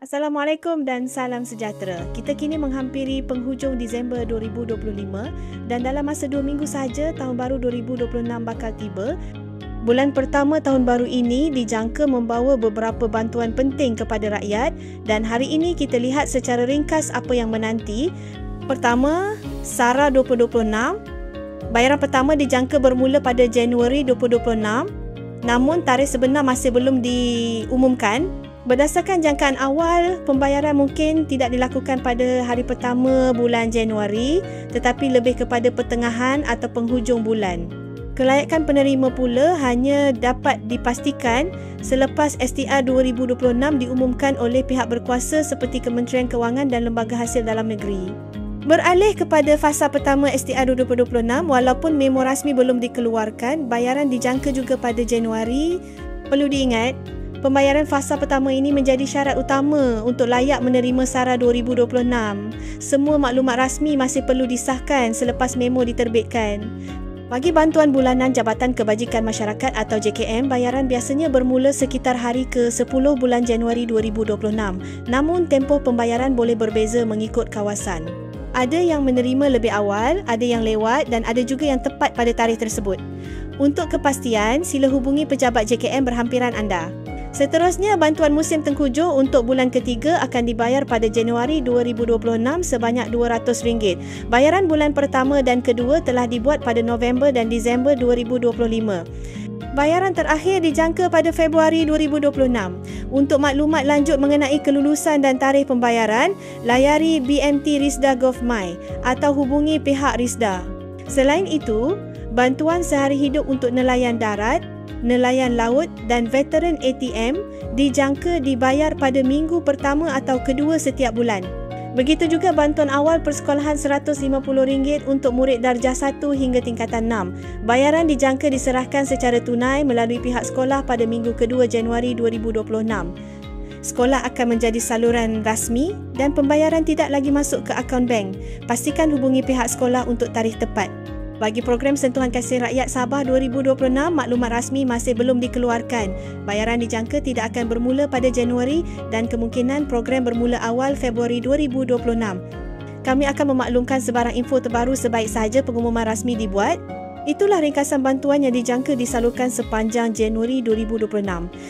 Assalamualaikum dan salam sejahtera. Kita kini menghampiri penghujung Disember 2025 dan dalam masa 2 minggu sahaja tahun baru 2026 bakal tiba. Bulan pertama tahun baru ini dijangka membawa beberapa bantuan penting kepada rakyat dan hari ini kita lihat secara ringkas apa yang menanti. Pertama, SARA 2026. Bayaran pertama dijangka bermula pada Januari 2026, namun tarikh sebenar masih belum diumumkan. Berdasarkan jangkaan awal, pembayaran mungkin tidak dilakukan pada hari pertama bulan Januari tetapi lebih kepada pertengahan atau penghujung bulan. Kelayakan penerima pula hanya dapat dipastikan selepas STR 2026 diumumkan oleh pihak berkuasa seperti Kementerian Kewangan dan Lembaga Hasil Dalam Negeri. Beralih kepada fasa pertama STR 2026, walaupun memo rasmi belum dikeluarkan, bayaran dijangka juga pada Januari. Perlu diingat, pembayaran fasa pertama ini menjadi syarat utama untuk layak menerima SARA 2026. Semua maklumat rasmi masih perlu disahkan selepas memo diterbitkan. Bagi bantuan bulanan Jabatan Kebajikan Masyarakat atau JKM, bayaran biasanya bermula sekitar hari ke-10 bulan Januari 2026. Namun, tempoh pembayaran boleh berbeza mengikut kawasan. Ada yang menerima lebih awal, ada yang lewat dan ada juga yang tepat pada tarikh tersebut. Untuk kepastian, sila hubungi pejabat JKM berhampiran anda. Seterusnya, bantuan musim tengkujuh untuk bulan ketiga akan dibayar pada Januari 2026 sebanyak RM200. Bayaran bulan pertama dan kedua telah dibuat pada November dan Disember 2025. Bayaran terakhir dijangka pada Februari 2026. Untuk maklumat lanjut mengenai kelulusan dan tarikh pembayaran, layari bmt.risda.gov.my atau hubungi pihak Risda. Selain itu, bantuan sehari hidup untuk nelayan darat, nelayan laut dan veteran ATM dijangka dibayar pada minggu pertama atau kedua setiap bulan. Begitu juga bantuan awal persekolahan RM150 untuk murid darjah 1 hingga tingkatan 6. Bayaran dijangka diserahkan secara tunai melalui pihak sekolah pada minggu kedua Januari 2026. Sekolah akan menjadi saluran rasmi dan pembayaran tidak lagi masuk ke akaun bank. Pastikan hubungi pihak sekolah untuk tarikh tepat. Bagi program Sentuhan Kasih Rakyat Sabah 2026, maklumat rasmi masih belum dikeluarkan. Bayaran dijangka tidak akan bermula pada Januari dan kemungkinan program bermula awal Februari 2026. Kami akan memaklumkan sebarang info terbaru sebaik sahaja pengumuman rasmi dibuat. Itulah ringkasan bantuan yang dijangka disalurkan sepanjang Januari 2026.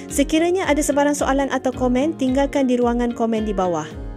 Sekiranya ada sebarang soalan atau komen, tinggalkan di ruangan komen di bawah.